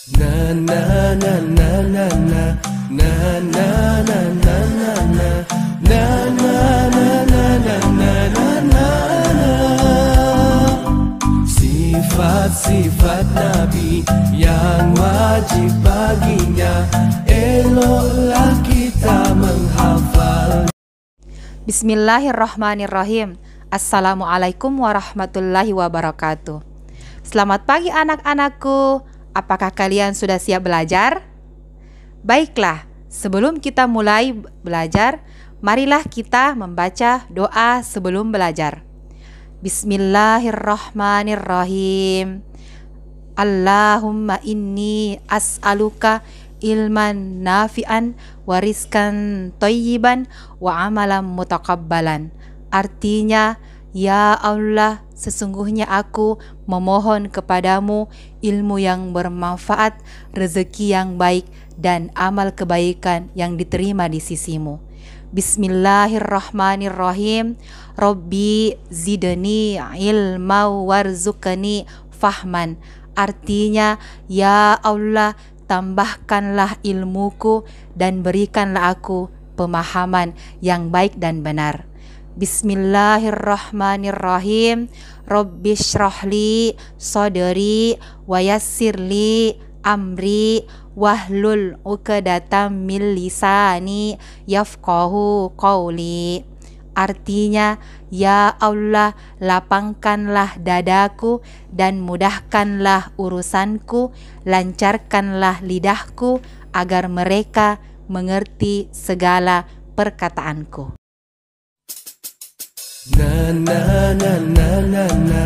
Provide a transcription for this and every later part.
Na na na na na na na na na na na na na na na na na na. Sifat-sifat Nabi yang wajib baginya, eloklah kita menghafal. Bismillahirrahmanirrahim. Assalamualaikum warahmatullahi wabarakatuh. Selamat pagi anak-anakku. Apakah kalian sudah siap belajar? Baiklah, sebelum kita mulai belajar, marilah kita membaca doa sebelum belajar. Bismillahirrahmanirrahim. Allahumma inni as'aluka ilman nafi'an wa rizkan thayyiban wa amalan mutakabbalan. Artinya, ya Allah, sesungguhnya aku memohon kepadamu ilmu yang bermanfaat, rezeki yang baik, dan amal kebaikan yang diterima di sisimu. Bismillahirrahmanirrahim. Rabbi zidni ilma warzuqni fahman. Artinya, ya Allah, tambahkanlah ilmuku dan berikanlah aku pemahaman yang baik dan benar. Bismillahirrahmanirrahim. Rabbi shrahli sadri wa yassirli amri wahlul 'uqdatam min lisani yafqahu qawli. Artinya, ya Allah, lapangkanlah dadaku dan mudahkanlah urusanku, lancarkanlah lidahku agar mereka mengerti segala perkataanku. Na na na na na na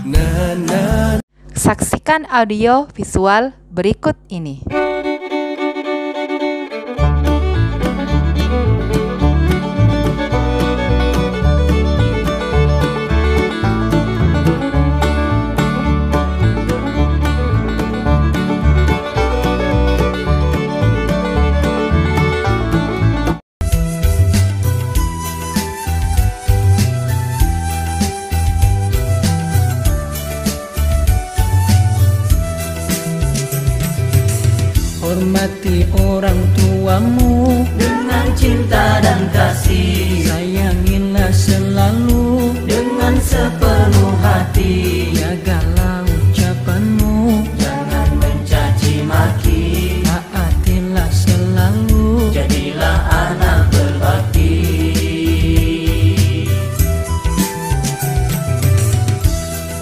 na na. Saksikan audio visual berikut ini. Hormati orang tuamu dengan cinta dan kasih, sayangilah selalu dengan sepenuh hati. Jagalah ucapanmu, Jangan mencaci maki, taatilah selalu, jadilah anak berbakti.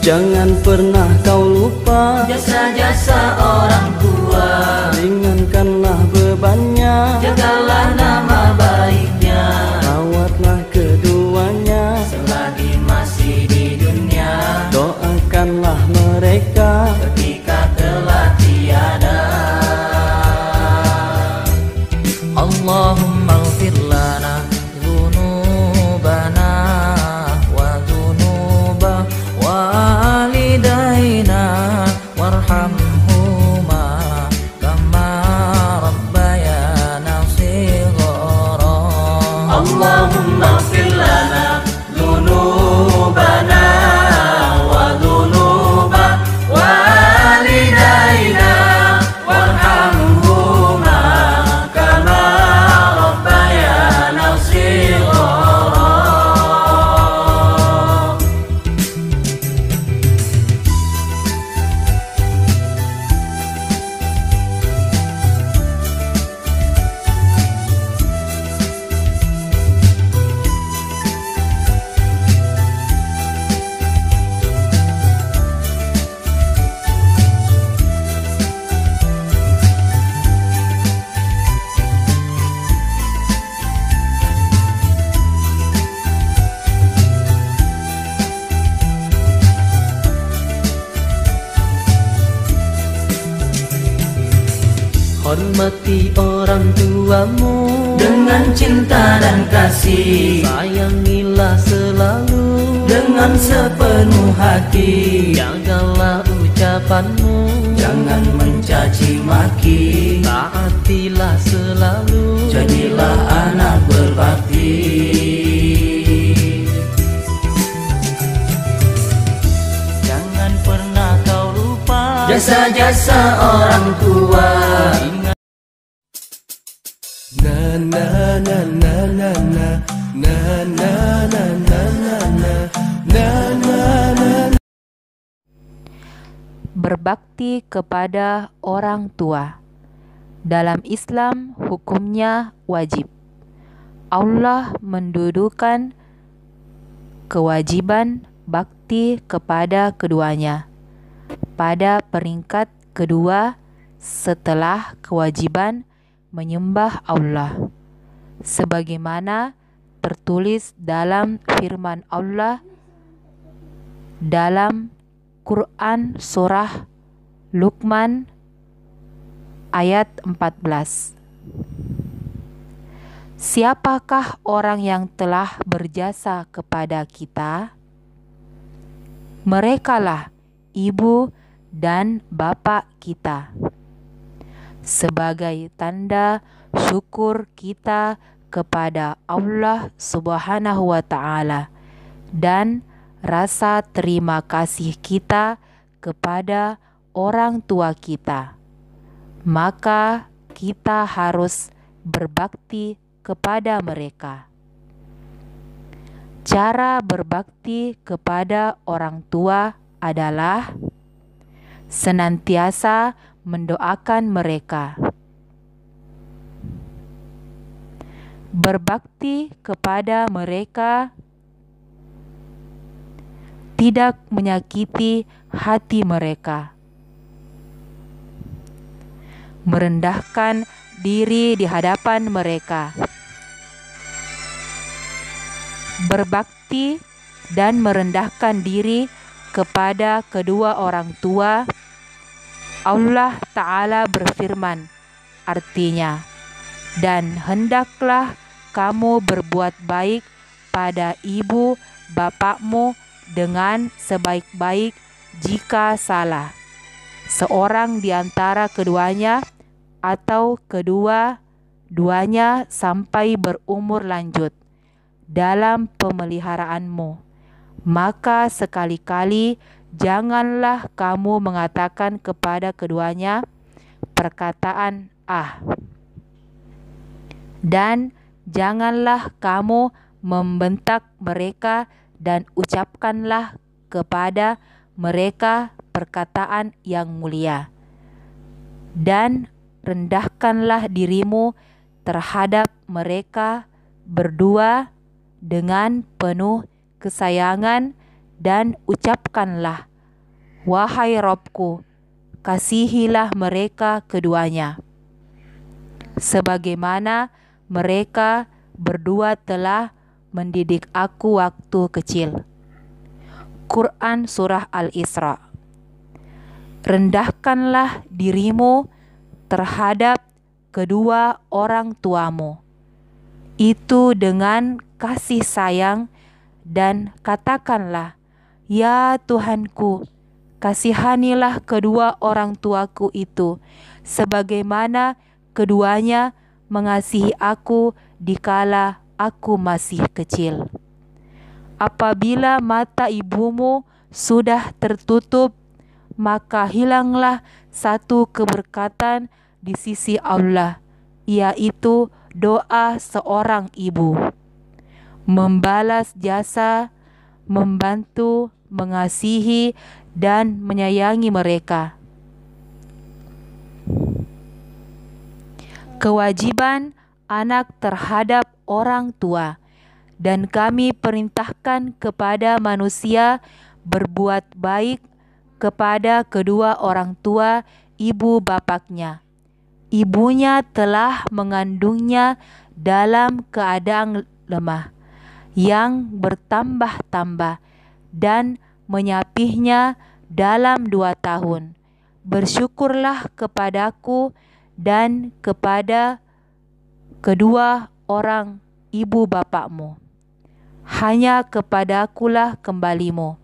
jangan pernah kau lupa Jasa-jasa orang tua, ringankanlah bebannya, jagalah nama baiknya rawatlah keduanya, selagi masih di dunia. doakanlah mereka Ketika telah tiada, Allahumma ighfir lana dzunubana wa dzunuba walidaina warhamhuma kama rabbayana shighara. Allahumma ighfir lana dzunubana wa dzunuba walidaina warhamhuma kama rabbayana shighara. Hormati orang tuamu Dengan cinta dan kasih, sayangilah selalu dengan sepenuh hati. Jagalah ucapanmu, Jangan mencaci maki, taatilah selalu, jadilah anak berbakti. jangan pernah kau lupa jasa-jasa orang tua. Na na na na na na na na na na na na na. Berbakti kepada orang tua. Dalam Islam hukumnya wajib. Allah mendudukan kewajiban bakti kepada keduanya pada peringkat kedua setelah kewajiban menyembah Allah, sebagaimana tertulis dalam firman Allah dalam Quran surah Luqman ayat 14. Siapakah orang yang telah berjasa kepada kita? Merekalah ibu dan bapak kita. Sebagai tanda syukur kita kepada Allah Subhanahu wa Ta'ala dan rasa terima kasih kita kepada orang tua kita, maka kita harus berbakti kepada mereka. Cara berbakti kepada orang tua adalah senantiasa mendoakan mereka. Berbakti kepada mereka tidak menyakiti hati mereka. Merendahkan diri di hadapan mereka. Berbakti dan merendahkan diri kepada kedua orang tua. Allah Ta'ala berfirman, artinya, dan hendaklah kamu berbuat baik pada ibu bapakmu dengan sebaik-baik jika salah seorang di antara keduanya atau kedua-duanya sampai berumur lanjut dalam pemeliharaanmu, maka sekali-kali janganlah kamu mengatakan kepada keduanya perkataan "ah", dan janganlah kamu membentak mereka dan ucapkanlah kepada mereka perkataan yang mulia, dan rendahkanlah dirimu terhadap mereka berdua dengan penuh kesayangan dan ucapkanlah, wahai Robku, kasihilah mereka keduanya sebagaimana mereka berdua telah mendidik aku waktu kecil. Quran surah Al-Isra. Rendahkanlah dirimu terhadap kedua orang tuamu, itu dengan kasih sayang, dan katakanlah, ya Tuhanku, kasihanilah kedua orang tuaku itu sebagaimana keduanya mengasihi aku dikala aku masih kecil. Apabila mata ibumu sudah tertutup, maka hilanglah satu keberkatan di sisi Allah, yaitu doa seorang ibu. Membalas jasa, membantu, mengasihi, dan menyayangi mereka. Kewajiban anak terhadap orang tua, dan kami perintahkan kepada manusia berbuat baik kepada kedua orang tua ibu bapaknya. Ibunya telah mengandungnya dalam keadaan lemah yang bertambah-tambah dan menyapihnya dalam 2 tahun. Bersyukurlah kepadaku dan kepada kedua orang ibu bapakmu. Hanya kepadakulah kembalimu.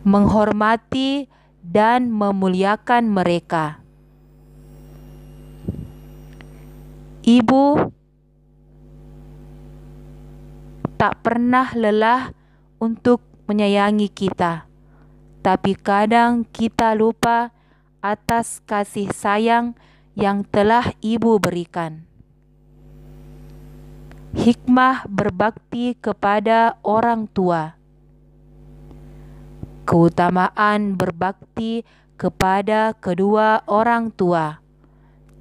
Menghormati dan memuliakan mereka. Ibu tak pernah lelah untuk menyayangi kita, tapi kadang kita lupa atas kasih sayang yang telah ibu berikan. Hikmah berbakti kepada orang tua. Keutamaan berbakti kepada kedua orang tua,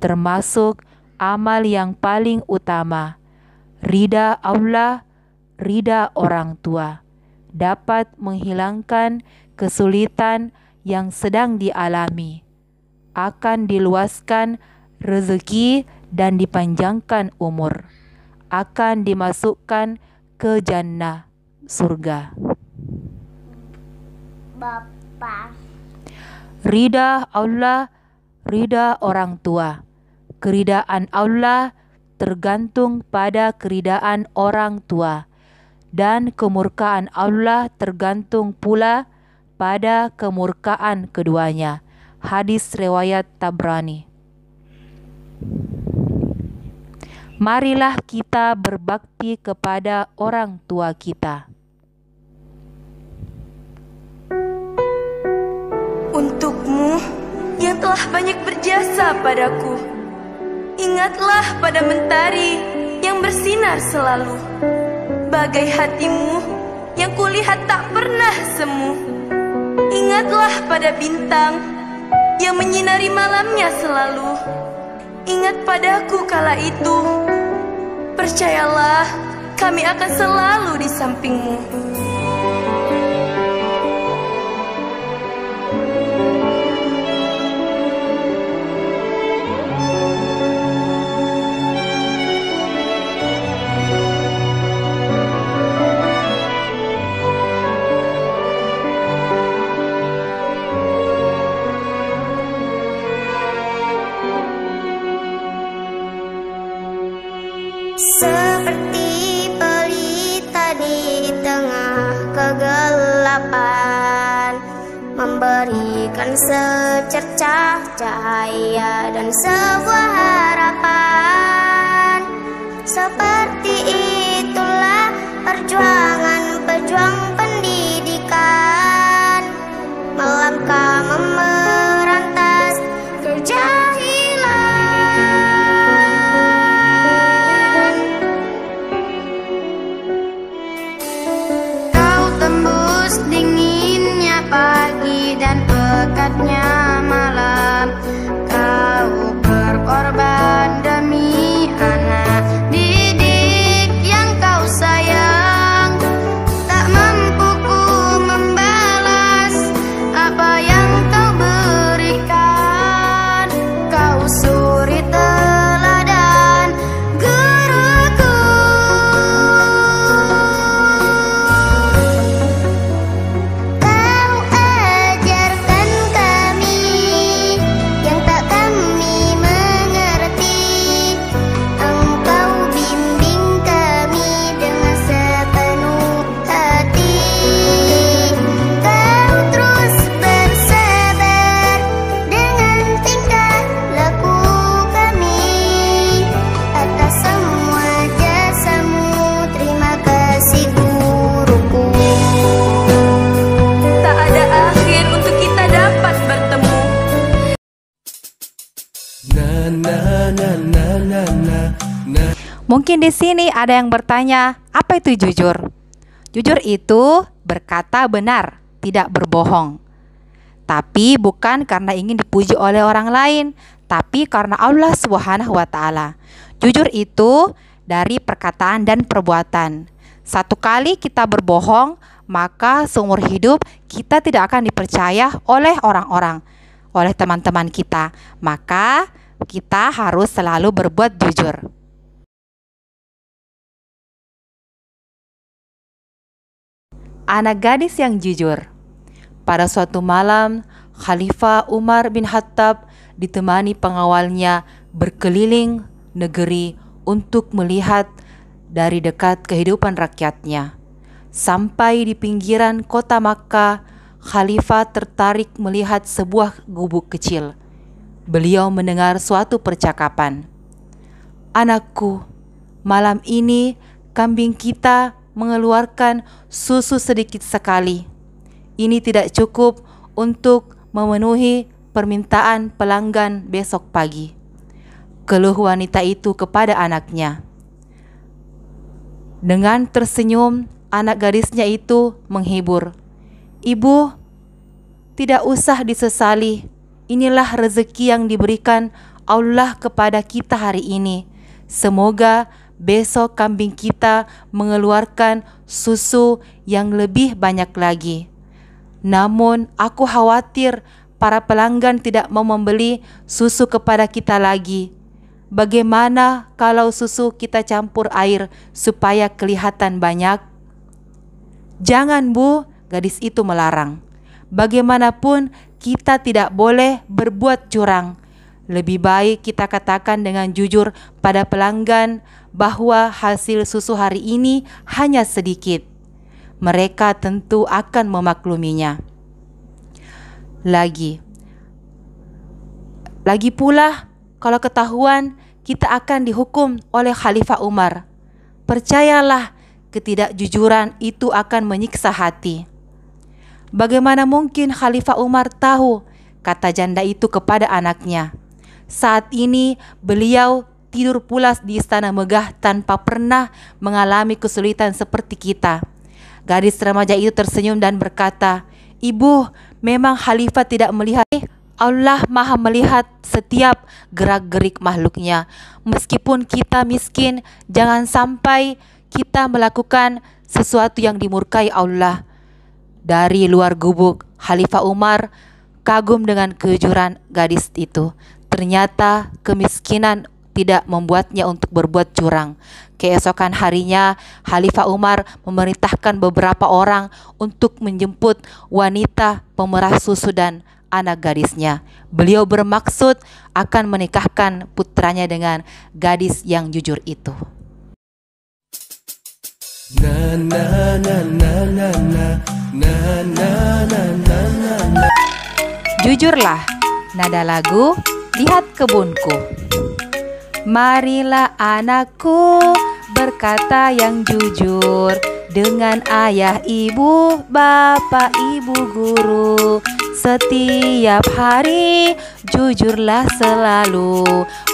termasuk amal yang paling utama, ridha Allah, ridha orang tua, dapat menghilangkan kesulitan yang sedang dialami, akan diluaskan rezeki dan dipanjangkan umur, akan dimasukkan ke jannah, surga. Bapak. Ridha Allah, ridha orang tua. Keridaan Allah tergantung pada keridaan orang tua, dan kemurkaan Allah tergantung pula pada kemurkaan keduanya. Hadis riwayat Tabrani. Marilah kita berbakti kepada orang tua kita. Untukmu yang telah banyak berjasa padaku, ingatlah pada mentari yang bersinar selalu, bagai hatimu yang kulihat tak pernah semu. Ingatlah pada bintang yang menyinari malamnya selalu. Ingat padaku kala itu, percayalah kami akan selalu di sampingmu. Seperti pelita di tengah kegelapan, memberikan secercah cahaya dan sebuah harapan. Seperti itulah perjuangan pejuang pendidikan, melangkah memerantas kejahilan. Dinginnya pagi dan pekatnya malam, kau berkorban demi anak didik yang kau sayang. Tak mampu ku membalas apa yang kau berikan. Kau suri teladan guruku. Mungkin di sini ada yang bertanya, apa itu jujur? Jujur itu berkata benar, tidak berbohong. Tapi bukan karena ingin dipuji oleh orang lain, tapi karena Allah Subhanahu wa Ta'ala. Jujur itu dari perkataan dan perbuatan. Satu kali kita berbohong, maka seumur hidup kita tidak akan dipercaya oleh orang-orang, oleh teman-teman kita. Maka kita harus selalu berbuat jujur. Anak gadis yang jujur. Pada suatu malam, Khalifah Umar bin Khattab ditemani pengawalnya berkeliling negeri untuk melihat dari dekat kehidupan rakyatnya. Sampai di pinggiran kota Makkah, Khalifah tertarik melihat sebuah gubuk kecil. Beliau mendengar suatu percakapan. "Anakku, malam ini kambing kita mengeluarkan susu sedikit sekali. Ini tidak cukup untuk memenuhi permintaan pelanggan besok pagi. Keluh wanita itu kepada anaknya. Dengan tersenyum, anak gadisnya itu menghibur. "Ibu, tidak usah disesali. Inilah rezeki yang diberikan Allah kepada kita hari ini. Semoga besok kambing kita mengeluarkan susu yang lebih banyak lagi. Namun aku khawatir para pelanggan tidak mau membeli susu kepada kita lagi. Bagaimana kalau susu kita campur air supaya kelihatan banyak?" "Jangan, Bu," gadis itu melarang. "Bagaimanapun kita tidak boleh berbuat curang. Lebih baik kita katakan dengan jujur pada pelanggan bahwa hasil susu hari ini hanya sedikit. Mereka tentu akan memakluminya. Lagi pula, kalau ketahuan, kita akan dihukum oleh Khalifah Umar. Percayalah, ketidakjujuran itu akan menyiksa hati." "Bagaimana mungkin Khalifah Umar tahu?" kata janda itu kepada anaknya. "Saat ini beliau tidur pulas di istana megah tanpa pernah mengalami kesulitan seperti kita." Gadis remaja itu tersenyum dan berkata, "Ibu, memang Khalifah tidak melihat. Allah Maha melihat setiap gerak-gerik makhluknya. Meskipun kita miskin, jangan sampai kita melakukan sesuatu yang dimurkai Allah." Dari luar gubuk, Khalifah Umar kagum dengan kejujuran gadis itu. Ternyata kemiskinan tidak membuatnya untuk berbuat curang. Keesokan harinya, Khalifah Umar memerintahkan beberapa orang untuk menjemput wanita pemerah susu dan anak gadisnya. Beliau bermaksud akan menikahkan putranya dengan gadis yang jujur itu. Na na na na na na na na na na na. Jujurlah, nada lagu Lihat Kebunku. Marilah anakku berkata yang jujur dengan ayah, ibu, bapak, ibu, guru. Setiap hari jujurlah selalu.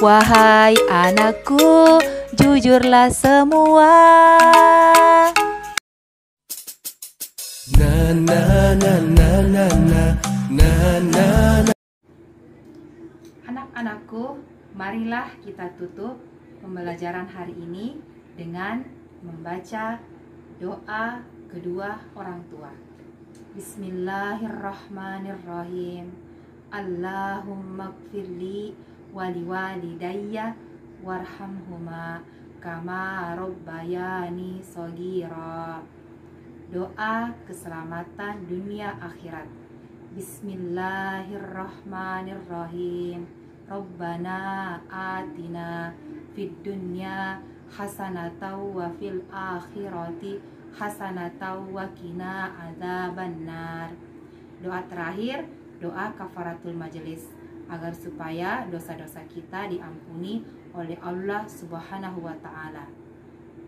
Wahai anakku, jujurlah semua. Na na na na na na na na na. Anak-anakku, marilah kita tutup pembelajaran hari ini dengan membaca doa kedua orang tua. Bismillahirrahmanirrahim. Allahumma gfirli waliwalidayya warhamhuma kama rabbayani shaghira. Doa keselamatan dunia akhirat. Bismillahirrahmanirrahim. Rabbana atina fid dunya hasanatan wa fil akhirati hasanatan wa qina adzabannar. Doa terakhir, doa kafaratul majelis, agar supaya dosa-dosa kita diampuni oleh Allah Subhanahu wa taala.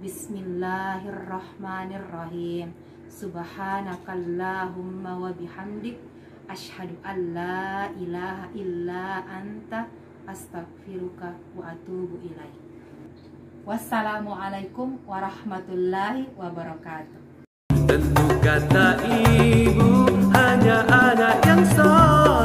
Bismillahirrahmanirrahim. Subhanakallahumma wa bihamdik asyhadu an la ilaha illa anta astaghfiruka wa atubu ilaik. Wassalamualaikum warahmatullahi wabarakatuh. Tentu kata ibu hanya anak yang soleh.